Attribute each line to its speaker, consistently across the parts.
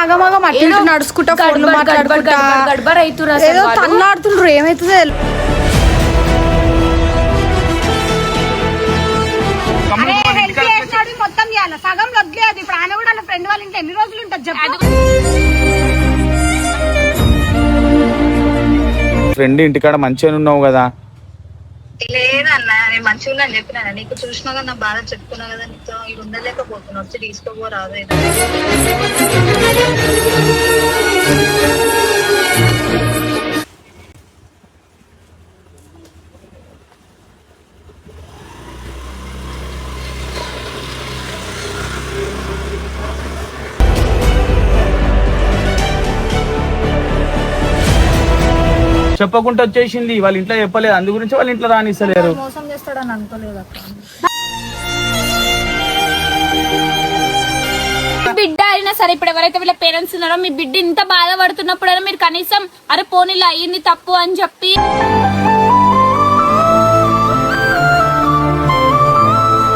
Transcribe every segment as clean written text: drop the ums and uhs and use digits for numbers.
Speaker 1: ఆగమాగం అటు ఇటు నడుచుకుంటా ఫోన్లు మాట్లాడుకుంటా ఏదో తన్నాడుతుండ్రు ఏమైతుంది మొత్తం చేయాలి సగం వదిలేదు ఇప్పుడు ఆయన కూడా వాళ్ళ ఫ్రెండ్ వాళ్ళ ఇంట్లో ఎన్ని రోజులు ఉంటుంది చెప్పు.
Speaker 2: ఫ్రెండ్ ఇంటికాడ మంచిగా ఉన్నావు కదా.
Speaker 3: లేదన్నా నేను మంచిగా ఉన్నా అని చెప్పినా నీకు చూసినా కదా నా బాధ చెప్పుకున్నా కదా నీతో ఇది ఉండలేకపోతున్నా వచ్చి తీసుకోపోరాదు.
Speaker 2: చెప్పకుండా వచ్చేసింది వాళ్ళ ఇంట్లో చెప్పలేదు అందు గురించి వాళ్ళ ఇంట్లో రానిస్తలేరు.
Speaker 3: మోసం చేస్తాడని అనుకోలేదు
Speaker 4: బిడ్డ అయినా సరే ఇప్పుడు ఎవరైతే వీళ్ళ పేరెంట్స్ ఉన్నారో మీ బిడ్డ ఇంత బాధపడుతున్నప్పుడైనా మీరు కనీసం అరే పోనీలా అయ్యింది తప్పు అని చెప్పి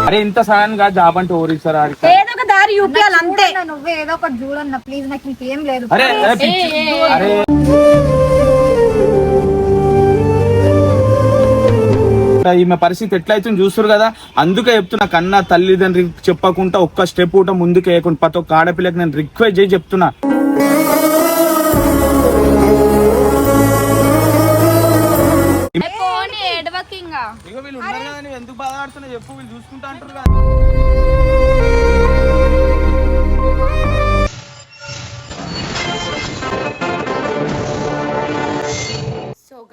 Speaker 2: అరే ఇంత సడన్ గా జాబ్ అంటే ఓరిస్తారా?
Speaker 1: ఏదో ఒక దారి చూపించాలి అంతే.
Speaker 3: నువ్వే ఏదో ఒకటి చూడన్నా ప్లీజ్ నాకు ఇంకేం లేదు.
Speaker 2: అరే అరే ఈమె పరిస్థితి ఎట్లయితుంది చూస్తారు కదా. అందుకే చెప్తున్నా కన్నా తల్లిదండ్రులకు చెప్పకుండా ఒక్క స్టెప్ కూడా ముందుకు వేయకుండా ప్రతి ఒక్క ఆడపిల్లకి నేను రిక్వెస్ట్ చేసి చెప్తున్నా. వీళ్ళు ఉన్నారు కదా నువ్వు ఎందుకు బాధపడుతున్నావు చెప్పు. వీళ్ళు చూసుకుంటా అంటారు కదా.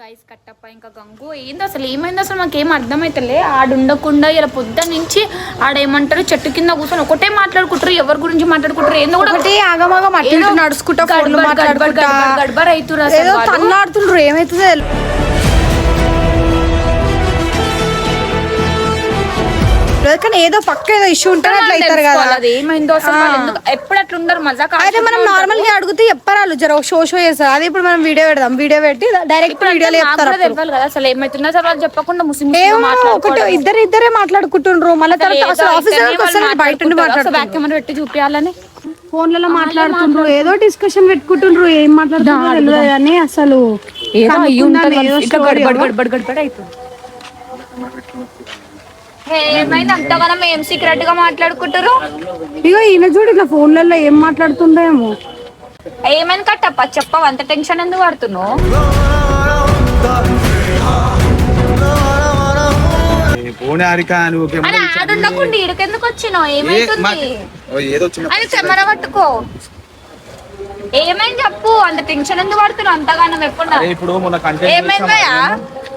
Speaker 4: గైస్ కట్టప్ప ఇంకా గంగు ఏంది అసలు ఏమైంది అసలు మాకేం అర్థమైతలే. ఆడుండకుండా ఇలా పొద్దు నుంచి ఆడేమంటారు చెట్టు కింద కూర్చొని ఒకటే మాట్లాడుకుంటారు. ఎవరి గురించి మాట్లాడుకుంటారు ఏందో కూడా
Speaker 1: ఒకటి ఆగమాగం అటు ఇటు నడుచుకుంటా ఫోన్లు మాట్లాడుకుంటా
Speaker 4: గడబడ అవుతున్నారు.
Speaker 1: ఏదో తన్నాడుతుండ్రు ఏమైతుంది. కానీ ఏదో పక్క ఏదో ఇష్యూ ఉంటే అట్లా అవుతారు కదా.
Speaker 4: అది ఏమైందో అసలు ఎప్పుడు అట్లా ఉండరు మజాక్.
Speaker 1: అయితే మనం నార్మల్ గా అడిగితే చెప్పరాలు జర షో చేస్తారు. అదే ఇప్పుడు మనం వీడియో పెడదాం. వీడియో పెట్టి డైరెక్ట్ వీడియోలో చెప్తారు
Speaker 4: కదా అసలు ఏమైతుందో అసలు వాళ్ళు చెప్పకుండా ముస్లిం
Speaker 1: ఒకటి ఇద్దరే మాట్లాడుకుంటుండ్రు. మళ్ళీ తర్వాత అసలు ఆఫీస్ బయట
Speaker 4: కెమెరా పెట్టి చూపించాలని
Speaker 1: ఫోన్లలో మాట్లాడుతుండ్రు. ఏదో డిస్కషన్ పెట్టుకుంటుండ్రు. ఏం మాట్లాడుతుండ్రు అని అసలు
Speaker 4: గడబడి అవుతుంది. ఏమైంది అంతగానం ఏం సీక్రెట్ గా మాట్లాడుకుంటారు?
Speaker 1: ఇగో ఈయన చూడు ఇట్లా ఫోన్లలో ఏం మాట్లాడుతుందేమో.
Speaker 4: ఏమైంది కట్టప్ప చెప్పవు అంత టెన్షన్ ఎందుకు పడుతున్నావు? ఆడుండకుండా ఇడికెందుకు వచ్చినావు? ఏమైతుంది? అది కెమెరా పట్టుకో. ఏమైంది చెప్పు. అంత టెన్షన్ ఎందుకు పడుతున్నావు అంతగానం? ఎప్పుడు ఏమైందయా?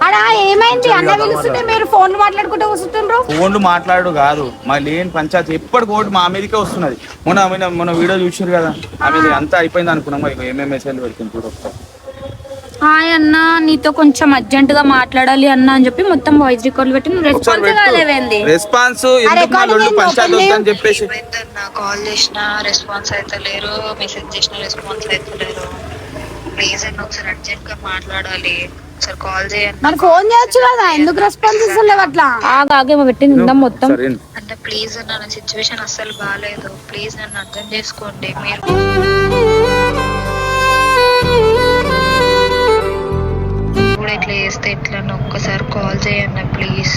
Speaker 1: అడా ఏమైంది అన్న పిలుస్తుంటే మీరు ఫోన్లు మాట్లాడుకుంటూ వస్తుండ్రు.
Speaker 2: ఫోన్లు మాట్లాడు కాదు మళ్ళీ ఏం పంచాయతీ ఎప్పటికి ఒకటి మా మీదకే వస్తున్నది. మొన్న వీడియో చూసారు కదా ఆమె అంతా అయిపోయింది అనుకున్నాం. ఏమేమి మెసేజ్ పెడుతుంది చూడు ఒకసారి.
Speaker 4: హాయ్ అన్న నీతో కొంచెం అర్జెంట్ గా మాట్లాడాలి అన్న అని చెప్పి మొత్తం వాయిస్ రికార్డ్ పెట్టి
Speaker 2: రెస్పాన్స్ పంచాయతీ అని చెప్పేసి
Speaker 3: కాల్ చేసినా రెస్పాన్స్ అయితే లేరు. మెసేజ్ చేసిన రెస్పాన్స్ అయితే లేరు. ప్లీజ్ అన్న ఒకసారి అర్జెంట్ గా మాట్లాడాలి. ఒకసారి కాల్ చేయండి.
Speaker 1: మరి ఫోన్ చేయొచ్చు కదా ఎందుకు రెస్పాన్స్ ఇస్తలేవు అట్లా?
Speaker 4: ఆగేమో పెట్టింది మొత్తం
Speaker 3: అంటే ప్లీజ్ అన్న నా సిచ్యువేషన్ అస్సలు బాగాలేదు. ప్లీజ్ నన్ను అర్థం చేసుకోండి. మీరు కూడా ఇట్లా చేస్తే ఎట్లా ఒక్కసారి కాల్ చేయండి ప్లీజ్.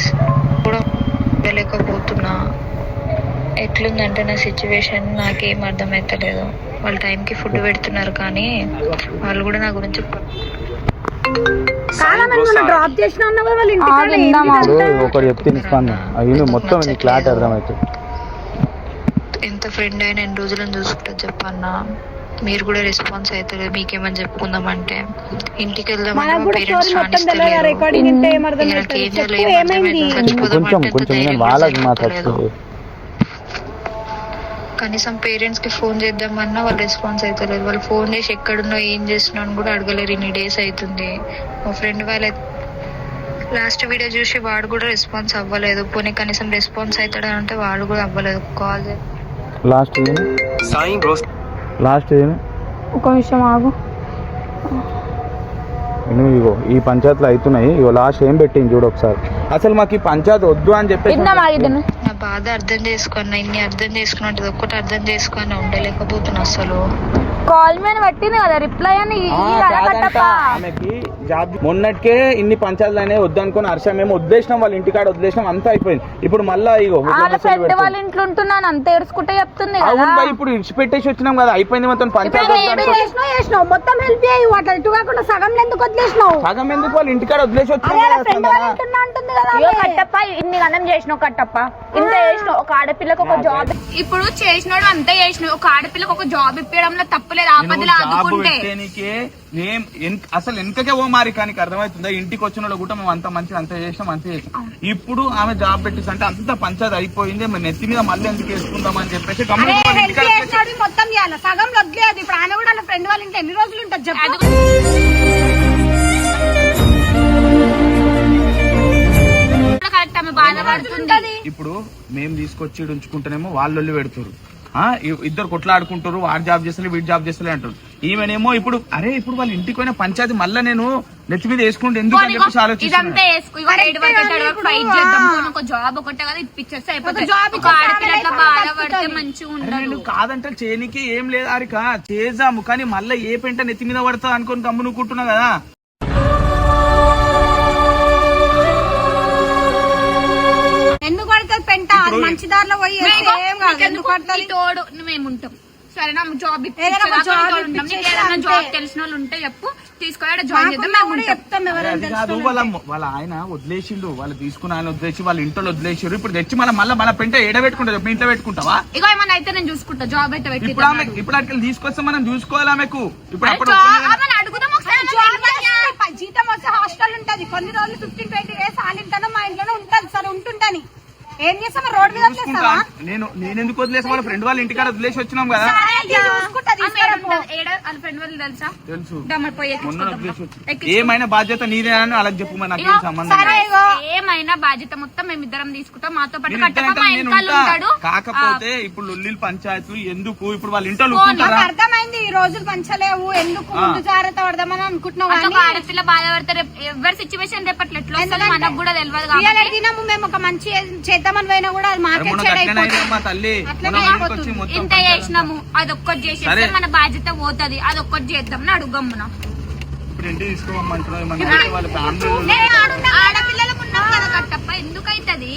Speaker 3: కూడా వెళ్ళలేకపోతున్నా. ఎట్లుందంటే నా సిచ్యువేషన్ నాకేం అర్థమైతలేదు. వాళ్ళు టైంకి ఫుడ్ పెడుతున్నారు కానీ వాళ్ళు కూడా నా గురించి
Speaker 1: డ్రాప్ చేసిన
Speaker 2: మొత్తం క్లాట్ అర్థమవుతుంది.
Speaker 3: ఎంత ఫ్రెండ్ అయినా ఎన్ని రోజులను చూసుకుంటా చెప్పన్నా. మీరు కూడా రెస్పాన్స్ అవుతారు. మీకేమని చెప్పుకుందామంటే ఇంటికి వెళ్దామని మా పేరెంట్స్ రాణిస్తలేరు. కనీసం పేరెంట్స్ కి ఫోన్ చేద్దామన్నా వాళ్ళు రెస్పాన్స్ అవుతలేదు. వాళ్ళు ఫోన్ చేసి ఎక్కడున్నావు ఏం చేస్తున్నావు అని కూడా అడగలేరు. ఇన్ని డేస్ అవుతుంది. మా ఫ్రెండ్ వాళ్ళ లాస్ట్ వీడియో చూసి వాడు కూడా రెస్పాన్స్ అవ్వలేదు. పోనీ కనీసం రెస్పాన్స్ అవుతాడని అంటే వాడు కూడా అవ్వలేదు. కాల్
Speaker 2: లాస్ట్
Speaker 1: ఒక నిమిషం ఆగు.
Speaker 2: ఇగో ఈ పంచాయతీలు అవుతున్నాయి. ఇగో లాస్ట్ ఏం పెట్టింది చూడు ఒకసారి. అసలు మాకు ఈ పంచాయతీ వద్దు అని చెప్పి
Speaker 3: నా బాధ అర్థం చేసుకున్నా. ఇన్ని అర్థం చేసుకున్నట్టు ఒక్కటి అర్థం చేసుకుని ఉండలేకపోతున్నా. అసలు
Speaker 4: కాల్ మీద పెట్టింది కదా రిప్లై అని
Speaker 2: ఆమెకి జాబ్ మొన్నటికే ఇన్ని పంచాయతీలు అనేవి వద్దనుకుని హర్ష మేము వదిలేసినాం, వాళ్ళ ఇంటికాడ వదిలేసినాం, అంతా అయిపోయింది. ఇప్పుడు మళ్ళా ఇగో
Speaker 4: ఫ్రెండ్ వాళ్ళ ఇంట్లో ఉంటున్నాను అంత ఏడుచుకుంటే చెప్తుంది
Speaker 2: అవును ఇప్పుడు ఇడిచిపెట్టేసి వచ్చినాం కదా, అయిపోయింది మొత్తం పంచాయతీ.
Speaker 1: మొత్తం హెల్ప్ చేయి, అట్లా ఇటు కాకుండా సగం ఎందుకు వదిలేసినావు?
Speaker 2: సగం ఎందుకు వాళ్ళ ఇంటికాడ వదిలేసి వచ్చినాం.
Speaker 4: కట్టప్ప ఇన్ని గణం చేసినావు కట్టప్ప, ఇంత చేసినావు. ఒక ఆడపిల్లకు ఒక జాబ్ ఇప్పుడు చేసినాడు అంతే చేసినావు. ఒక ఆడపిల్లకు ఒక జాబ్ ఇప్పడంలో తప్పులేదు, ఆపదలు ఆదుకుంటే.
Speaker 2: అసలు వెనకకే ఓ మారి కానీ అర్థమవుతుందా? ఇంటికి వచ్చిన వాళ్ళు కూడా మేము అంత మంచిగా అంత చేసినాం, అంతే చేసినాం. ఇప్పుడు ఆమె జాబ్ పెట్టేసి అంటే అంత పంచాయతీ అయిపోయింది, మేము నెత్తి మీద మళ్ళీ ఎందుకు వేసుకుందాం అని చెప్పేసి
Speaker 1: మొత్తం చేయాలి, సగం వదిలేదు. ఇప్పుడు ఆమె కూడా వాళ్ళ ఫ్రెండ్ వాళ్ళ ఇంట్లో ఎన్ని రోజులు ఉంటుంది చెప్పు?
Speaker 2: ఇప్పుడు మేము తీసుకొచ్చి ఉంచుకుంటేనేమో వాళ్ళు పెడుతురు, ఇద్దరు కొట్లాడుకుంటారు, వాడు జాబ్ చేస్తలే వీడు జాబ్ చేస్తలే అంటారు. ఈమెనేమో ఇప్పుడు ఇప్పుడు వాళ్ళ ఇంటికి పోయిన పంచాయతీ మళ్ళీ నేను నెత్తి మీద వేసుకుంటే ఎందుకు అని చెప్పేసి ఆలోచిస్తున్నాను. కాదంటే చేయనికి ఏం లేదు ఆరిక, చేద్దాము కానీ మళ్ళీ ఏ పెంట నెత్తి మీద పడతా అనుకుని గమ్మునుకుంటున్నా కదా.
Speaker 1: ఎందుకు పడుతుంది పెంట? మంచి దారిలో పోయి
Speaker 4: తోడు మేముంటాం సరేనా? జాబ్ జాబ్ తెలిసిన వాళ్ళు ఉంటే చెప్పు, తీసుకోవాలి జాయిన్ చేద్దాం.
Speaker 2: వాళ్ళ ఆయన వదిలేసిండు, వాళ్ళు తీసుకున్న ఆయన వదిలేసి వాళ్ళ ఇంట్లో వదిలేసారు. ఇప్పుడు తెచ్చి మళ్ళీ మన పెంట ఏడ పెట్టుకుంటా చెప్పి ఇంట్లో పెట్టుకుంటావా?
Speaker 4: ఇక ఏమన్నా అయితే నేను చూసుకుంటా, జాబ్ అయితే
Speaker 2: ఇప్పుడు అక్కడ తీసుకొస్తే మనం చూసుకోవాలి ఆమెకు. ఇప్పుడు
Speaker 1: జీతం వస్తే హాస్టల్ ఉంటది, కొన్ని రోజులు 15-20 డేస్ ఆలింటానో మా ఇంట్లోనే ఉంటది. సరే ఉంటుంటాని ఏం చేస్తాం? రోడ్ మీద
Speaker 2: నేను ఎందుకు వదిలేసి వాళ్ళ ఫ్రెండ్ వాళ్ళ ఇంటికాడ వదిలేసి వచ్చినాం కదా. తెలుసు ఏమైనా బాధ్యత నీదే అని అలా చెప్పు, నాకు సంబంధం.
Speaker 4: ఏమైనా బాధ్యత మొత్తం మేమిద్దరం తీసుకుంటాం, మాతో పాటు.
Speaker 2: కాకపోతే ఇప్పుడు లొల్లిలు పంచాయతీలు ఎందుకు? ఇప్పుడు వాళ్ళ ఇంట్లో
Speaker 1: అర్థమైంది, ఈ రోజులు పంచలేవు, ఎందుకు ముందు జాగ్రత్త పడదామని అనుకుంటున్నాం.
Speaker 4: ఆడపిల్ల బాధపడతారు, ఎవరి సిచ్యువేషన్ రేపట్లో ఎట్లా మనకు కూడా తెలియదు.
Speaker 1: మేము ఒక మంచి చేద్దామని పోయినా కూడా
Speaker 4: ఇంత చేసినాము, అదొక్కటి చేసేస్తే మన బాధ్యత పోతుంది, అదొక్కటి చేద్దాం అడుగమ్మున. ఆడపిల్లలకు ఉన్నాం కదా కట్టప్ప, ఎందుకైతుంది?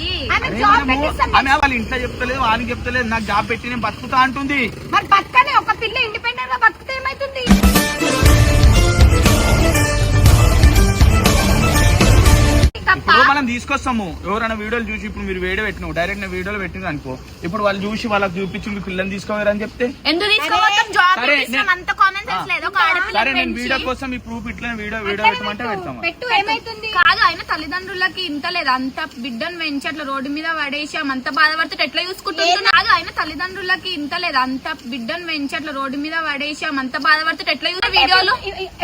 Speaker 2: వాళ్ళ ఇంట్లో చెప్తలేదు, వాళ్ళకి చెప్తలేదు, నాకు జాబ్ పెట్టి నేను బతుకుతా అంటుంది.
Speaker 1: మరి బతకని ఒక పిల్ల ఇండిపెండెంట్ గా బతుకుతే ఏమైతుంది?
Speaker 2: ఇప్పుడు మనం తీసుకొస్తాము, ఎవరైనా వీడియోలు చూసి ఇప్పుడు మీరు వీడియో పెట్టినావు, డైరెక్ట్ నా వీడియోలో పెట్టింది అనుకో, ఇప్పుడు వాళ్ళు చూసి వాళ్ళకి చూపించి పిల్లల్ని తీసుకోవాలని చెప్తే సరే నేను వీడియో కోసం ఈ ప్రూఫ్ ఇట్లా వీడియో పెట్టమంటే పెడతాము.
Speaker 4: కాదు ఆయన తల్లిదండ్రులకి ఇంత లేదు, అంత బిడ్డను పెంచి అట్లా రోడ్డు మీద పడేసాం, అంత బాధపడితే ఎట్లా చూసుకుంటున్నా? కాదు ఆయన తల్లిదండ్రులకి ఇంత లేదు, అంత బిడ్డను పెంచి అట్లా రోడ్డు మీద పడేసాం, అంత బాధపడితే ఎట్లా చూస్తా? వీడియోలు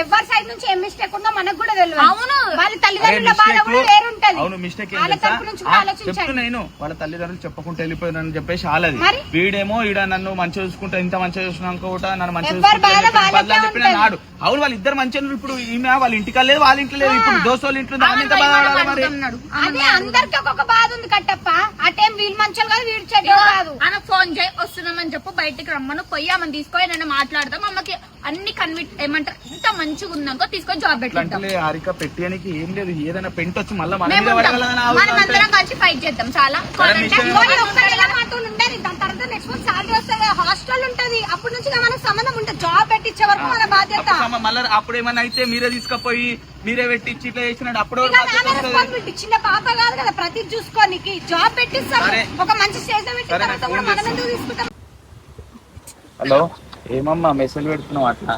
Speaker 1: ఎవరి సైడ్ నుంచి ఏం మిస్టేక్ ఉందో మనకు కూడా తెలియదు.
Speaker 4: అవును
Speaker 1: వాళ్ళ తల్లిదండ్రుల బాధ కూడా వేరుంటది.
Speaker 2: అవును మిస్టేక్ చెప్తున్నా నేను, వాళ్ళ తల్లిదండ్రులు చెప్పకుండా వెళ్ళిపోయారని చెప్పేసి వాళ్ళది. వీడేమో ఈడ నన్ను మంచిగా చూసుకుంటా, ఇంత మంచిగా చూసినాక కూడా నన్ను మంచిగా చెప్పిన నాడు. అవును వాళ్ళు ఇద్దరు మంచిగా, ఇప్పుడు ఈమె వాళ్ళ ఇంటికి లేదు, వాళ్ళ ఇంట్లో లేదు, ఇప్పుడు దోస్తు వాళ్ళ ఇంట్లో ఎంత బాధపడాలి మరి?
Speaker 1: అదే అందరికి ఒక్కొక్క బాధ ఉంది కట్టప్ప. ఆ టైం వీళ్ళు మంచిగా కాదు, వీడు చెడ్డ కాదు.
Speaker 4: ఆమె ఫోన్ చేయి వస్తున్నామని చెప్పు, బయటకి రమ్మను, పోయి ఆమెను తీసుకొని నన్ను మాట్లాడతాం, అమ్మకి అన్ని కన్విట్ ఏమంటారు, ఇంత మంచిగా ఉందనుకో తీసుకొని జాబ్ పెట్టాలి.
Speaker 2: హారిక పెట్టడానికి ఏం లేదు, ఏదైనా పెంట్ వచ్చి మళ్ళీ
Speaker 4: మనమందరం కలిసి ఫైట్ చేద్దాం. చాలా
Speaker 1: హాస్టల్ ఉంటది, అప్పటి నుంచి మనకు సంబంధం ఉంటుంది, జాబ్ పెట్టించే వరకు మన బాధ్యత.
Speaker 2: మళ్ళీ అప్పుడు ఏమైనా అయితే మీరే తీసుకుపోయి మీరే పెట్టించి ఇట్లా చేసినాడు, అప్పుడు
Speaker 1: చిన్న పాప కాదు కదా ప్రతి చూసుకోనికి, జాబ్ పెట్టిస్తాం, ఒక మంచి స్టేజ్ మనం ఎందుకు తీసుకుంటాం?
Speaker 2: హలో ఏమమ్మా మెసేజ్ పెడుతున్నావు అట్లా?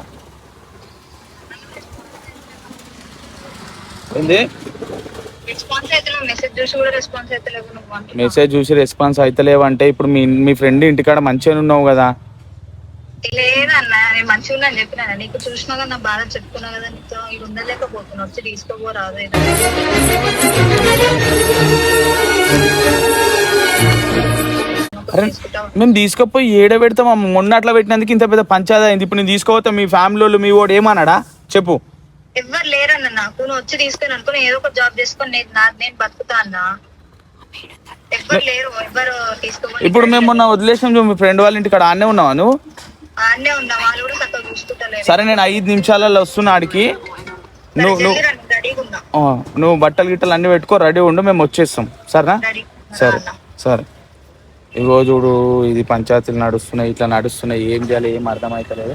Speaker 2: ఏంది మెసేజ్ చూసి రెస్పాన్స్ అయితలేవంటే ఇప్పుడు మీ ఫ్రెండ్ ఇంటికాడ మంచిగా ఉన్నావు కదా?
Speaker 3: లేదన్నా నేను మంచిగా ఉన్నా అని చెప్పినా, నీకు చూసినా కదా నా బాధ చెప్పుకున్నా కదా, నీతో ఇది ఉండలేకపోతున్నా, వచ్చి తీసుకోపోరాదు.
Speaker 2: మేము తీసుకుపోయి ఏడ పెడతాం, మొన్న అట్లా పెట్టినందుకు ఇంత పెద్ద పంచాయతీ అయింది. ఇప్పుడు నేను తీసుకోపోతా, మీ ఫ్యామిలీ మీ వాడు ఏమన్నాడా చెప్పు?
Speaker 3: ఎవరు లేరన్న నాకు, నువ్వు వచ్చి తీసుకొని అనుకుని ఏదో ఒక జాబ్ చేసుకొని నేను బతుకుతా అన్నా, ఎవరు లేరు, ఎవరు తీసుకో.
Speaker 2: ఇప్పుడు మేము మొన్న వదిలేసాం మీ ఫ్రెండ్ వాళ్ళ ఇంటికాడ, ఆడనే ఉన్నావా నువ్వు?
Speaker 3: ఆడనే ఉన్నా, వాళ్ళు కూడా తక్కువ చూసుకుంటారు.
Speaker 2: సరే నేను 5 నిమిషాలలో వస్తున్నా ఆడికి. నువ్వు బట్టలు గిట్టలు అన్ని పెట్టుకో, రెడీ ఉండు, మేము వచ్చేస్తాం. సరేనా? సరే సరే. ఇగో చూడు, ఇది పంచాయతీలు నడుస్తున్నాయి, ఇట్లా నడుస్తున్నాయి, ఏం చేయాలి ఏం అర్థమైతలేదు.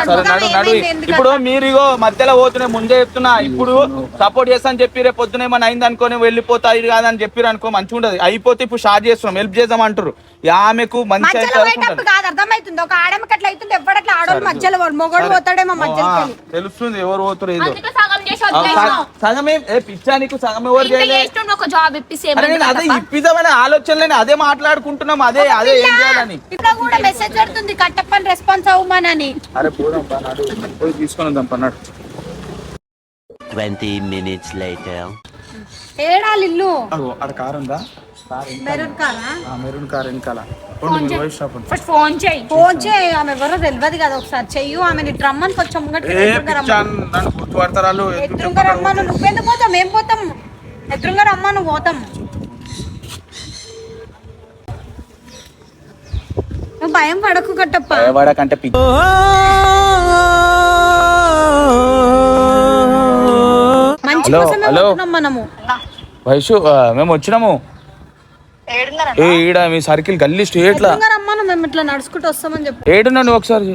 Speaker 2: సరే నడు. ఇప్పుడు మీరు ఇగో మధ్యలో పోతున్నాయి, ముందే చెప్తున్నా. ఇప్పుడు సపోర్ట్ చేస్తా అని చెప్పి రేపు పొద్దున ఏమైనా అయింది అనుకోని వెళ్ళిపోతా ఇది కాదని చెప్పారు అనుకో, మంచిగా ఉండదు. అయిపోతే ఇప్పుడు స్టార్ట్ చేస్తున్నాం, హెల్ప్ చేద్దాం అంటారు. ఆమెకు మంచి
Speaker 1: అర్థమవుతుంది. ఒక ఆడమకి అట్లా అవుతుంది, ఎవడట్లా ఆడోళ్ళు మధ్యలో మొగడు పోతాడేమో మధ్యలో
Speaker 2: తెలుస్తుంది ఎవరు పోతారు. ఏదో సగమే పిచ్చా నీకు, సగం ఎవరు చేయలేదు. అదే ఇప్పిద్దామని ఆలోచనలేని అదే మాట్లాడుకుంటున్నాం. అదే అదే ఏం చేయాలని
Speaker 1: ఇప్పుడు కూడా మెసేజ్ పెడుతుంది కట్టప్పని రెస్పాన్స్ అవ్వమని.
Speaker 2: అరే పోదాం పన్నాడు, పోయి తీసుకొని వద్దాం పన్నాడు.
Speaker 5: 20 minutes later.
Speaker 1: ఏడాలి ఇల్లు
Speaker 2: అక్కడ కార్ ఉందా?
Speaker 1: మెరూన్ కారా?
Speaker 2: మెరూన్ కార్ వెనకాల.
Speaker 4: ఫోన్ చేయి.
Speaker 1: ఆమె ఎవరో తెలియదు కదా, ఒకసారి చెయ్యు. ఆమె రమ్మని కొంచెం
Speaker 2: గుర్తుపడతారు.
Speaker 1: ఎదురుగా రమ్మను. నువ్వెందుకు పోతాం? ఏం పోతాం? ఎదురుగా రమ్మను పోతాం. నువ్వు భయం పడకు కట్టప్ప.
Speaker 2: భయపడకంటే
Speaker 1: మంచి కోసమే మనము.
Speaker 2: వైషు మేము వచ్చినాము. ఈడ మీ సర్కిల్ గల్లీ స్ట్రేట్ లా
Speaker 1: రమ్మను, మేము ఇట్లా నడుచుకుంటూ వస్తామని చెప్పి.
Speaker 2: ఏడున్నా నువ్వు ఒకసారి.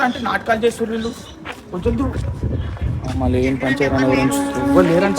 Speaker 2: అంటే నాటకాలు చేస్తారు వీళ్ళు. కొంచెం మళ్ళీ ఏం పంచారు లేరంట.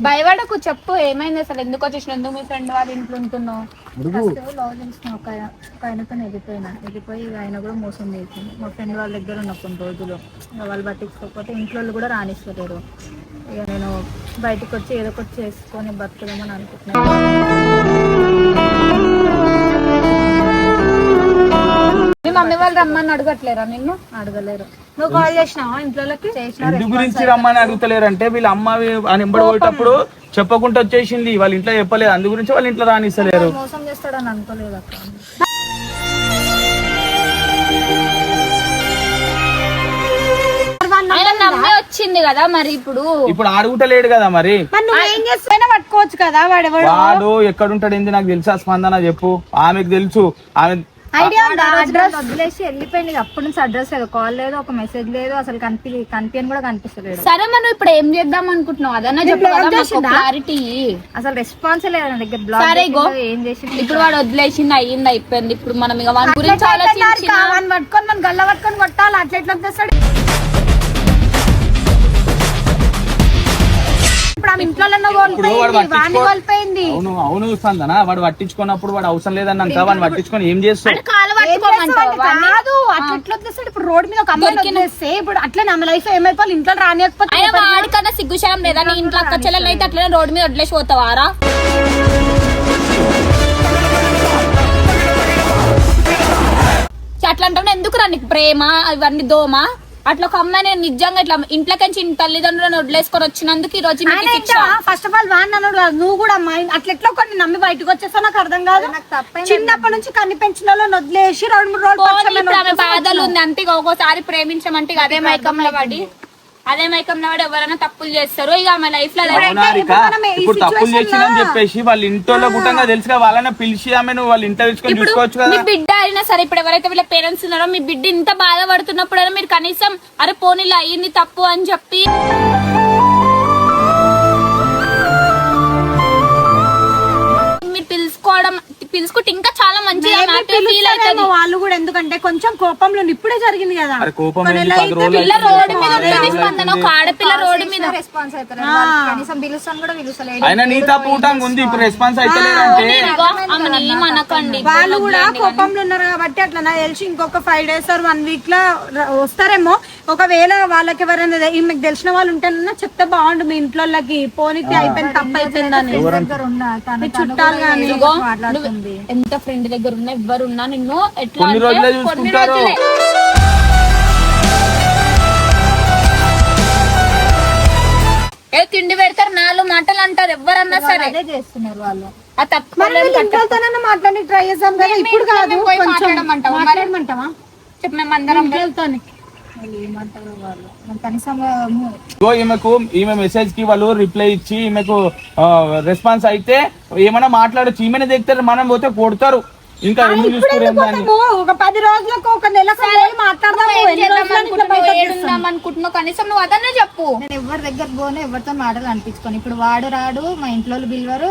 Speaker 4: భయపడకు, చెప్పు ఏమైంది అసలు, ఎందుకు వచ్చేసిన, ఎందుకు మీ ఫ్రెండ్ వాళ్ళ ఇంట్లో ఉంటున్నావు?
Speaker 3: ఒక ఆయనతో వెళ్ళిపోయి ఆయన కూడా మోసం చేసింది. మా ఫ్రెండ్ వాళ్ళ దగ్గర ఉన్న కొన్ని రోజులు వాళ్ళు పట్టించుకోకపోతే ఇంట్లో కూడా రానిస్తలేరు. ఇక నేను బయటకు వచ్చి ఏదో ఒకటి చేసుకొని బతుకుదామని అనుకుంటున్నాను.
Speaker 4: మీ మమ్మీ వాళ్ళు రమ్మని అడగట్లేరా? నిన్ను
Speaker 3: అడగలేరు.
Speaker 1: నువ్వు కాల్ చేసినావా ఇంట్లోకి?
Speaker 2: ఇంటి గురించి రమ్మని అడుగుతలేరు అంటే వీళ్ళ అమ్మ అని ఎంబడిపోయేటప్పుడు చెప్పకుండా వచ్చేసింది. వాళ్ళ ఇంట్లో చెప్పలేదు, అందు గురించి వాళ్ళ ఇంట్లో రానిస్తలేరు.
Speaker 3: మోసం చేస్తాడని అనుకోలేదు అక్క.
Speaker 4: నమ్మే వచ్చింది కదా, మరి ఇప్పుడు
Speaker 2: అడుగుతలేడు కదా. మరి
Speaker 1: ఏం చేస్తున్నా పట్టుకోవచ్చు కదా.
Speaker 2: వాడు ఎక్కడుంటాడు ఏంది నాకు తెలుసా? స్పందన చెప్పు. ఆమెకు తెలుసు. ఆమె
Speaker 3: అడ్రస్ వదిలేసి వెళ్ళిపోయింది. అప్పటి నుంచి అడ్రస్ లేదు, కాల్ లేదు, ఒక మెసేజ్ లేదు, అసలు కనిపించని కూడా కనిపిస్తలేదు.
Speaker 4: సరే మనం ఇప్పుడు ఏం చేద్దాం అనుకుంటున్నావు? అదన్నా చెప్పు, క్లారిటీ.
Speaker 3: అసలు రెస్పాన్స్ లేదు నా దగ్గర. బ్లాక్ ఏం చేసి
Speaker 4: ఇప్పుడు వాడు వదిలేసింది, అయ్యింది, అయిపోయింది. ఇప్పుడు మనం ఇక వాడి గురించి ఆలోచించి
Speaker 1: పట్టుకొని మనం గల్ల పట్టుకొని కొట్టాలి. అట్లా ఎట్లా వస్తాడు?
Speaker 2: అవును స్పందన. వాడు పట్టించుకున్నప్పుడు వాడు అవసరం లేదన్నాక వాడిని పట్టించుకొని ఏం చేస్తాడు?
Speaker 1: ఇప్పుడు రోడ్ మీద ఒక అమ్మాయి ఇప్పుడు అట్లా నా లైఫ్ ఏమైపోవాలి? ఇంట్లో రానియకపోతే
Speaker 4: వాడికన్నా సిగ్గుశరం లేదా? నీ ఇంట్లో అక్క చెల్లెలు అయితే అట్లనే రోడ్ మీద వదిలేసి పోతావారా? అట్లాంటి ఎందుకు రా నీకు ప్రేమ ఇవన్నీ దోమ? అట్లా ఒక అమ్మాయి నేను నిజంగా ఇట్లా ఇంట్లోకి తల్లిదండ్రులను వదిలేసుకొని వచ్చినందుకు ఈ రోజు
Speaker 1: ఫస్ట్ ఆఫ్ ఆల్ వాడిని అన్నాడు, నువ్వు కూడా అట్లా ఎట్లా కొన్ని నమ్మి బయటకు వచ్చేస్తా నాకు అర్థం కాదు. చిన్నప్పటి నుంచి కన్ని పెంచిన వాళ్ళని వదిలేసి 2-3 రోజులు
Speaker 4: బాధలు ఉంది అంతే. ఒక్కోసారి ప్రేమించమంటే అదే మైకంలో పడి ఎవరైనా తప్పులు చేస్తారు. ఇక ఆమె లైఫ్ లో
Speaker 2: ఇప్పుడు తప్పులు చేసిందని చెప్పేసి వాళ్ళ ఇంట్లో గుట్టంగా తెలుసుగా వాళ్ళని పిలిచి ఆమెను వాళ్ళ ఇంట్లో తెచ్చుకొని చూసుకోవచ్చు కదా.
Speaker 4: మీ బిడ్డ అయినా సరే, ఇప్పుడు ఎవరైతే వీళ్ళ పేరెంట్స్ ఉన్నారో మీ బిడ్డ ఇంత బాధపడుతున్నప్పుడు మీరు కనీసం అరే పోనీలో అయ్యింది తప్పు అని చెప్పి మీరు పిలుచుకుంటే ఇంకా చాలా మంచిగా
Speaker 1: వాళ్ళు కూడా ఎందుకంటే కొంచెం కోపంలో ఇప్పుడే జరిగింది కదా.
Speaker 2: అరే కోపం
Speaker 1: కొన్ని
Speaker 2: ఏంది, 10
Speaker 1: నెలలు
Speaker 2: రోజులు
Speaker 4: పిల్ల
Speaker 2: అవుతుంది.
Speaker 4: రోడ్డు మీద ఉంటుంది స్పందన, ఒక ఆడపిల్ల రోడ్డు మీద
Speaker 5: రెస్పాన్స్ అవుతారు కనీసం పిలుస్తాను కూడా పిలుస్తలేదు.
Speaker 2: అయినా నీ తప్పు ఊటంగా ఉంది, ఇప్పుడు రెస్పాన్స్ అయితే లేదంటే
Speaker 4: ఆమెను ఏమనకండి.
Speaker 1: వాళ్ళు కూడా కోపంలో ఉన్నారు కాబట్టి అట్లా నాకు తెలిసి ఇంకొక 5 days or 1 week లో వస్తారేమో. ఒకవేళ వాళ్ళకి ఎవరైనా ఈమెకు తెలిసిన వాళ్ళు ఉంటేనన్నా చెప్తే బాగుండు మీ ఇంట్లోకి, పోనీకి అయిపోయింది తప్పు అయిపోయిందని.
Speaker 5: దగ్గర ఉన్నా తను
Speaker 1: చుట్టాలు కానీ
Speaker 5: మాట్లాడుతుంది.
Speaker 4: ఎంత ఫ్రెండ్ దగ్గర ఉన్నా ఎవరున్నా నిన్ను ఎట్లా
Speaker 2: కొన్ని
Speaker 4: అంటే
Speaker 2: రోజులే
Speaker 4: కొన్ని
Speaker 2: చూసుకుంటారు.
Speaker 4: రోజులే. ఏ తిండి పెడతారు, 4 మాటలు అంటారు ఎవరన్నా సరే.
Speaker 5: అదే చేస్తున్నారు వాళ్ళు.
Speaker 4: ఆ తప్పు
Speaker 1: ఇంట్లోతోనన్నా మాట్లాడి ట్రై చేద్దాం కదా, ఇప్పుడు కాదు.
Speaker 4: మేము పోయి
Speaker 1: కొంచెం
Speaker 4: మాట్లాడమంటావా?
Speaker 1: మాట్లాడమంటావా?
Speaker 4: చెప్పు, మేము అందరం
Speaker 1: ఇంట్లోతోని
Speaker 5: వాళ్ళు ఏమంటారు వాళ్ళు మరి కనీసం
Speaker 2: ఈమె మెసేజ్ కి వాళ్ళు రిప్లై ఇచ్చి ఈమెకు రెస్పాన్స్ అయితే ఏమైనా మాట్లాడచ్చు. ఈమెనే దిగుతారు, మనం పోతే కొడతారు. ఇంకా ఎందుకు చూసుకోరేమో అని.
Speaker 1: ఒక 10 రోజులకు ఒక నెలకు మాట్లాడదాం.
Speaker 4: ఏడుందాం అనుకుంటున్నావు, కనీసం నువ్వు అదనే చెప్పు.
Speaker 5: నేను ఎవరి దగ్గర పోను, ఎవరితో మాటలు అనిపించుకోను. ఇప్పుడు వాడు రాడు, మా ఇంట్లో పిలవరు.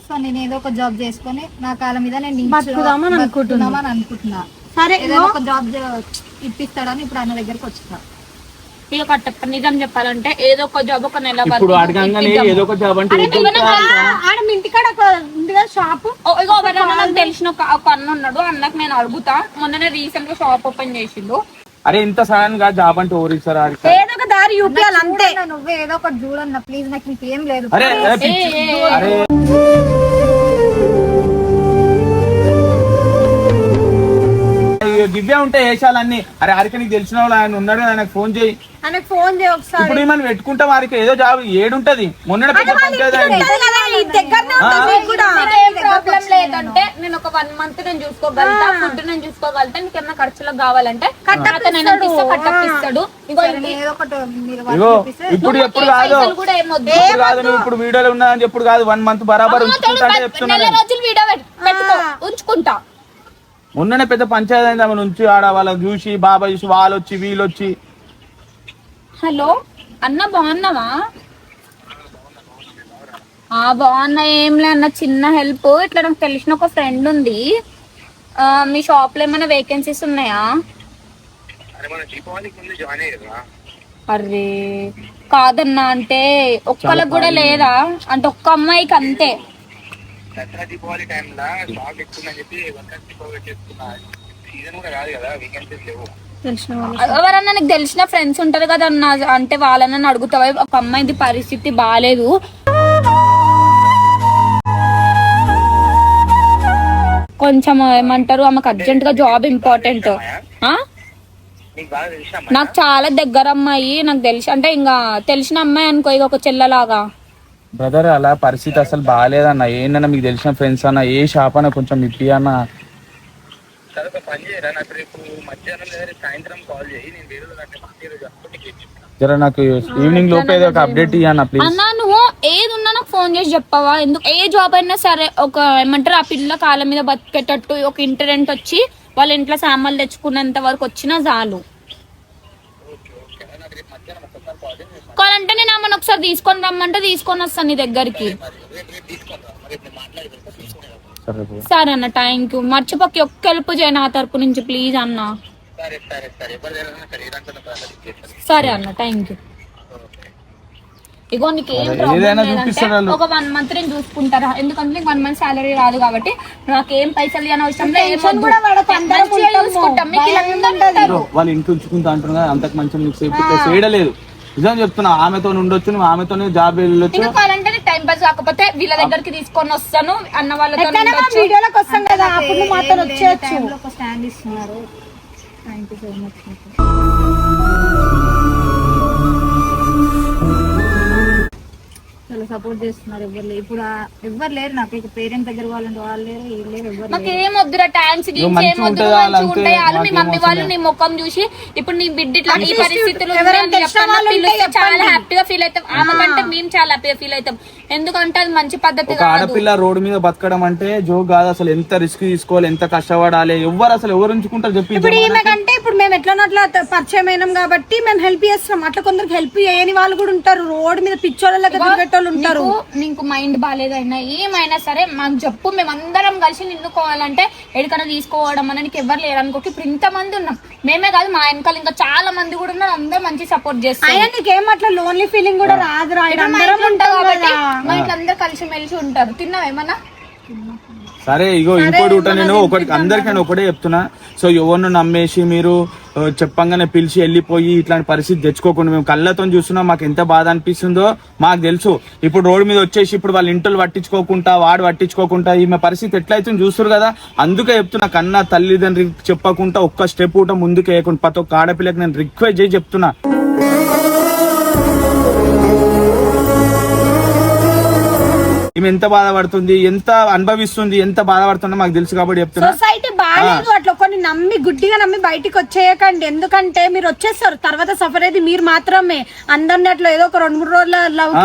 Speaker 5: సో నేను ఏదో ఒక జాబ్ చేసుకొని నా కాళ్ళ మీద నేను
Speaker 1: బతుకుదామని
Speaker 5: బతుకుదామని అనుకుంటున్నా.
Speaker 1: సరే
Speaker 5: ఏదో ఒక జాబ్ ఇప్పిస్తాడని ఇప్పుడు ఆయన దగ్గరకు వచ్చిన.
Speaker 4: ఇక కట్ట నిజం చెప్పాలంటే ఏదో ఒక జాబ్ ఒక నెల
Speaker 2: ఇప్పుడు అడగంగానే ఏదో ఒక జాబ్ అంటే
Speaker 1: ఆడ మీ ఇంటికాడ ఒక ఉంది కదా షాప్.
Speaker 4: ఇగో ఎవరైనా నాకు తెలిసిన ఒక అన్న ఉన్నాడు, అన్నకు నేను అడుగుతా. మొన్ననే రీసెంట్ గా షాప్ ఓపెన్ చేసిండు.
Speaker 2: అరే ఇంత సడన్ గా జాబ్ అంటే ఓరిస్తారు.
Speaker 1: ఏదో ఒక దారి చూపించాలి అంతే.
Speaker 5: నువ్వే ఏదో ఒకటి చూడన్నా ప్లీజ్, నాకు నీకేం లేదు.
Speaker 2: అరే అరే దివ్య ఉంటే వేషాలన్నీ. అరే హరిక నీకు తెలిసిన వాళ్ళు ఆయన ఉన్నాడు, ఆయనకు ఫోన్ చేయి.
Speaker 1: ఆయనకు ఫోన్ చేయ ఒకసారి.
Speaker 2: ఇప్పుడు మనం పెట్టుకుంటాం వారికి ఏదో జాబ్ ఏడుంటది. మొన్న పెద్ద పంచాయతీ అయింది.
Speaker 4: ఏం ప్రాబ్లం లేదంటే నేను ఒక 1 month నేను చూసుకోగలుగుతా, ఫుడ్ నేను చూసుకోగలుగుతా. నీకేమన్నా ఖర్చులకు కావాలంటే కట్టపిస్తాడు.
Speaker 5: ఏదో ఒకటి మీరు
Speaker 2: ఇగో ఇప్పుడు ఎప్పుడు కాదు,
Speaker 4: కూడా ఏమొద్దు.
Speaker 2: ఇప్పుడు కాదు, నువ్వు ఇప్పుడు వీడియోలో ఉన్నాయని ఎప్పుడు కాదు, 1 month బరాబర్ ఉంచుకుంటా అంటే చెప్తున్నా.
Speaker 4: నెల రోజులు వీడియో పెట్టుకో, ఉంచుకుంటా.
Speaker 2: మొన్ననే పెద్ద పంచాయతీ అయింది ఆమె నుంచి. ఆడ వాళ్ళకి చూసి బాబా చూసి వాళ్ళు వచ్చి వీళ్ళు వచ్చి.
Speaker 4: హలో అన్న, బాగున్నావా? బాగున్నా. ఏంలే అన్న, చిన్న హెల్ప్. ఇట్లా నాకు తెలిసిన ఒక ఫ్రెండ్ ఉంది, మీ షాప్ లో ఏమైనా వేకెన్సీస్ ఉన్నాయా? అరే కాదన్నా, అంటే ఒక్కళ్ళకి కూడా లేదా? అంటే ఒక్క అమ్మాయికి అంతే. ఎవరన్నా నీకు తెలిసిన ఫ్రెండ్స్ ఉంటారు కదా అన్న, అంటే వాళ్ళని అడుగుతావా? ఒక అమ్మాయిది పరిస్థితి బాగాలేదు, కొంచెం ఏమంటారు, ఆమెకు అర్జెంట్ గా జాబ్ ఇంపార్టెంట్. నాకు చాలా దగ్గర అమ్మాయి, నాకు తెలిసి అంటే ఇంకా తెలిసిన అమ్మాయి అనుకో, ఇక ఒక చెల్లలాగా.
Speaker 2: బ్రదర్ అలా పరిస్థితి అసలు బాగాలేదన్న. ఏంటన్నా మీకు తెలిసిన ఫ్రెండ్స్ అన్న, ఏ షాప్ అన్న కొంచెం ఇప్పి అన్న. జర నాకు ఈవినింగ్ లోపు ఏదో ఒక అప్డేట్ ఇవ్వన్న ప్లీజ్.
Speaker 4: అన్నా నువ్వు ఏది ఉన్నా నాకు ఫోన్ చేసి చెప్పవా? ఎందుకు ఏ జాబ్ అయినా సరే, ఒక ఏమంటారు ఆ పిల్ల కాళ్ళ మీద బతికేటట్టు ఒక ఇంటరెంట్ వచ్చి వాళ్ళ ఇంట్లో సామాన్లు తెచ్చుకున్నంత వరకు వచ్చినా చాలు. కావాలంటే నేను ఆమెను ఒకసారి తీసుకొని రమ్మంటే తీసుకొని వస్తాను నీ దగ్గరికి. సరే అన్న, థ్యాంక్ యూ. మర్చిపోకి ఒక్క హెల్ప్ చేయ నా తరపు నుంచి ప్లీజ్ అన్న. సరే అన్న, థ్యాంక్ యూ. ఇగో నీకు ఏం ప్రాబ్లం లేదంటే ఒక 1 month నేను చూసుకుంటారా, ఎందుకంటే 1 month సాలరీ రాదు కాబట్టి నాకేం పైసలు అని అవసరం లేదు.
Speaker 2: వాళ్ళు ఇంట్లో ఉంచుకుంటా అంటున్నా, అంతకు మంచి మీకు చేయడలేదు. నిజం చెప్తున్నా, ఆమెతో ఉండొచ్చు, నువ్వు ఆమెతోనే జాబ్ వెళ్ళొచ్చు.
Speaker 4: కావాలంటే టైం పాస్ కాకపోతే వీళ్ళ దగ్గరికి తీసుకొని వస్తాను, అన్న వాళ్ళతో
Speaker 1: వీడియోలోకి వస్తాం కదా, అప్పుడు మాత్రం వచ్చేయచ్చు.
Speaker 5: ఒక స్టాండ్ ఇస్తున్నారు. Thank you so much. చాలా సపోర్ట్ చేస్తున్నారు. ఇప్పుడు ఎవరు లేరు నాకు, ఇక పేరెంట్స్ దగ్గర వాళ్ళంటే వాళ్ళు లేరు, వీళ్ళు లేరు, ఎవరు
Speaker 4: మాకు ఏం వద్దురా, థ్యాంక్స్ ఏం వద్దు, మంచిగా ఉంటాయి వాళ్ళు. మీ మమ్మీ వాళ్ళు నీ ముఖం చూసి ఇప్పుడు నీ బిడ్డ ఇట్లా ఈ పరిస్థితులు చాలా హ్యాపీగా ఫీల్ అవుతాం. ఆమె కంటే మేము చాలా హ్యాపీగా ఫీల్ అవుతాం, ఎందుకంటే అది మంచి పద్ధతి.
Speaker 2: ఆడపిల్ల రోడ్డు మీద బతకడం అంటే జోక్ కాదు అసలు. ఎంత రిస్క్ తీసుకోవాలి, ఎంత కష్టపడాలి, ఎవరు అసలు ఎవరు ఉంచుకుంటారు చెప్పి.
Speaker 1: ఇప్పుడు ఈమె కంటే ఇప్పుడు మేము ఎట్లా పరిచయం అయినాం కాబట్టి మేము హెల్ప్ చేస్తాం. అట్లా కొందరికి హెల్ప్ చేయని వాళ్ళు కూడా ఉంటారు, రోడ్ మీద పిచ్చోళ్ళకి తిరిగేటోళ్ళు ఉంటారు.
Speaker 4: నీకు మైండ్ బాగాలేదైనా ఏమైనా సరే మాకు చెప్పు, మేము అందరం కలిసి నిన్నుకోవాలంటే ఎక్కడికైనా తీసుకోవడం అని నీకు ఎవరు లేరు అనుకో. ఇప్పుడు ఇంతమంది ఉన్నాం, మేమే కాదు మా వెనకాల ఇంకా చాలా మంది కూడా ఉన్నారు, అందరూ మంచి సపోర్ట్ చేస్తారు.
Speaker 1: అయినా నీకేం అట్లా లోన్లీ ఫీలింగ్ కూడా రాదు రా,
Speaker 4: అందరం ఉంటాం కాబట్టి మా ఇంట్లో అందరూ కలిసి మెలిసి ఉంటారు. తిన్నావు ఏమన్నా?
Speaker 2: సరే ఇగో ఇంకోటి ఉంటా, నేను ఒకటి అందరికైనా ఒకటే చెప్తున్నా. సో ఎవరిని నమ్మేసి మీరు చెప్పంగానే పిలిచి వెళ్ళిపోయి ఇట్లాంటి పరిస్థితి తెచ్చుకోకుండా, మేము కళ్ళతో చూస్తున్నా మాకు ఎంత బాధ అనిపిస్తుందో మాకు తెలుసు. ఇప్పుడు రోడ్డు మీద వచ్చేసి ఇప్పుడు వాళ్ళ ఇంట్లో పట్టించుకోకుండా వాడు పట్టించుకోకుండా ఈమె పరిస్థితి ఎట్లయితే చూస్తారు కదా. అందుకే చెప్తున్నా, కన్నా తల్లిదండ్రులకు చెప్పకుండా ఒక్క స్టెప్ కూడా ముందుకు వేయకుండా ప్రతి ఒక్క ఆడపిల్లకి నేను రిక్వెస్ట్ చేసి చెప్తున్నా. ఈమె ఎంత బాధపడుతుంది, ఎంత అనుభవిస్తుంది, ఎంత బాధపడుతుందో మాకు తెలుసు కాబట్టి చెప్తున్నా.
Speaker 1: సొసైటీ బాగాలేదు, అట్లా కొన్ని నమ్మి గుడ్డిగా నమ్మి బయటికి వచ్చేయకండి. ఎందుకంటే మీరు వచ్చేస్తారు, తర్వాత సఫర్ అయ్యేది మీరు మాత్రమే. అందరిని అట్లా ఏదో ఒక 2-3 రోజుల లవ్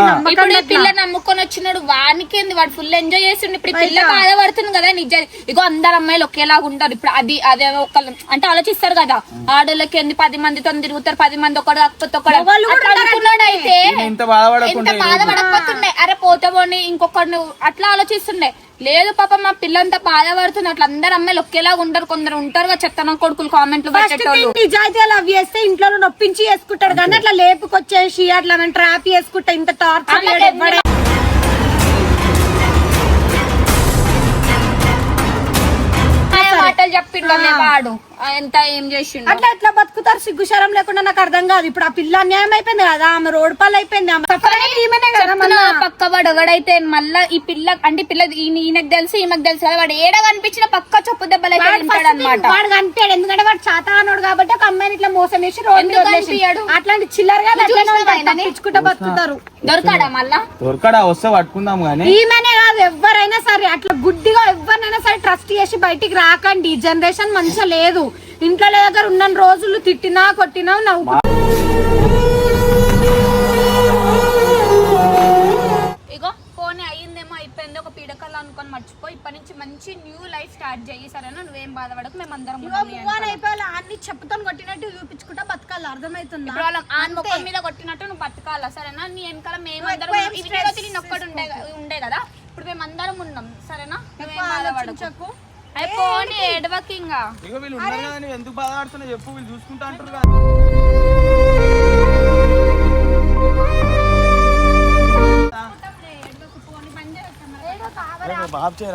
Speaker 4: పిల్ల నమ్ముకొని వచ్చినాడు, వానికేంది, వాడు ఫుల్ ఎంజాయ్ చేస్తుండే. ఇప్పుడు పిల్ల బాధపడుతుంది కదా నిజం. ఇగో అందరు అమ్మాయిలు ఒకేలాగా ఉంటారు. ఇప్పుడు అదే ఒక అంటే ఆలోచిస్తారు కదా, ఆడోళ్ళకి ఏంది 10 మందితో తిరుగుతారు, 10 మంది ఒకడు కాకపోతే ఒకడు అనుకున్నాడు. అయితే ఎంత బాధపడకపోతుండే, అరే పోతే పోనీ ఇంకొక అట్లా ఆలోచిస్తుండే. లేదు పాప మా పిల్లంతా బాధపడుతుంది. అట్లా అందరు అమ్మాయిలు ఒకేలాగా ఉంటారు, కొందరు ఉంటారు చెత్తన కొడుకులు కామెంట్లు పెట్టేటోళ్ళు.
Speaker 1: నిజాయితీ లవ్ చేస్తే ఇంట్లో నొప్పించి చేసుకుంటాడు కానీ అట్లా లేపుకొచ్చేసి అట్లా మేము ట్రాప్ చేసుకుంటా ఇంత టార్చర్
Speaker 4: మాటలు చెప్పిండు వాడు, ఎంత ఏం చేసిండు.
Speaker 1: అట్లా ఎట్లా బతుకుతారు సిగ్గుశరం లేకుండా నాకు అర్థం కాదు. ఇప్పుడు ఆ పిల్ల అన్యాయం అయిపోయింది కదా, ఆమె రోడ్ పాలు అయిపోయింది.
Speaker 4: పక్క వాడు ఎవడైతే మళ్ళా ఈ పిల్ల అంటే పిల్ల ఈయనకు తెలుసు ఈమెకు తెలుసు కదా, వాడు ఏడ కనిపించిన పక్క చెప్పు దెబ్బలు అయితే అనమాట.
Speaker 1: వాడు కనిపించాడు ఎందుకంటే వాడు చాతానోడు కాబట్టి ఒక అమ్మాయిని ఇట్లా మోసం చేసి రోడ్డు అట్లాంటి చిల్లరగా తెచ్చుకుంటూ బతుకుతారు.
Speaker 4: దొరకడా మళ్ళా?
Speaker 2: దొరకడా వస్తే పట్టుకుందాం గానీ.
Speaker 1: ఈమెనే కాదు ఎవరైనా సరే అట్లా గుడ్డిగా ఎవరినైనా సరే ట్రస్ట్ చేసి బయటికి రాకండి. ఈ జనరేషన్ మంచిగా లేదు. ఇంట్లో దగ్గర ఉన్న రోజులు తిట్టినా కొట్టినా నవ్వు.
Speaker 4: ఇగో ఫోన్ అయ్యిందేమో అయిపోయింది, ఒక పీడకల్ అనుకొని మర్చిపో. ఇప్పటి నుంచి మంచి న్యూ లైఫ్ స్టార్ట్ చేయి సరేనా? నువ్వేం బాధపడకు, మేము అందరం
Speaker 1: అయిపోయి అన్ని చెప్పుతో కొట్టినట్టు చూపించుకుంటా బతకాలి. అర్థమవుతుందా?
Speaker 4: ఇప్పుడు వాళ్ళ ఆన్ ముఖం మీద కొట్టినట్టు నువ్వు బతకాలా సరేనా? నీ వెనకాల మేమందరం ఒక్కడు ఉండే కదా, ఇప్పుడు మేమందరం ఉన్నాం సరేనా? నువ్వేం బాధపడకు. అయిపోని ఏడవకింగా.
Speaker 2: ఇగో వీళ్ళు ఉన్నారు కదా, నువ్వు ఎందుకు బాధపడుతున్నా చెప్పు, వీళ్ళు చూసుకుంటా అంటారు కదా. బాబు చేయ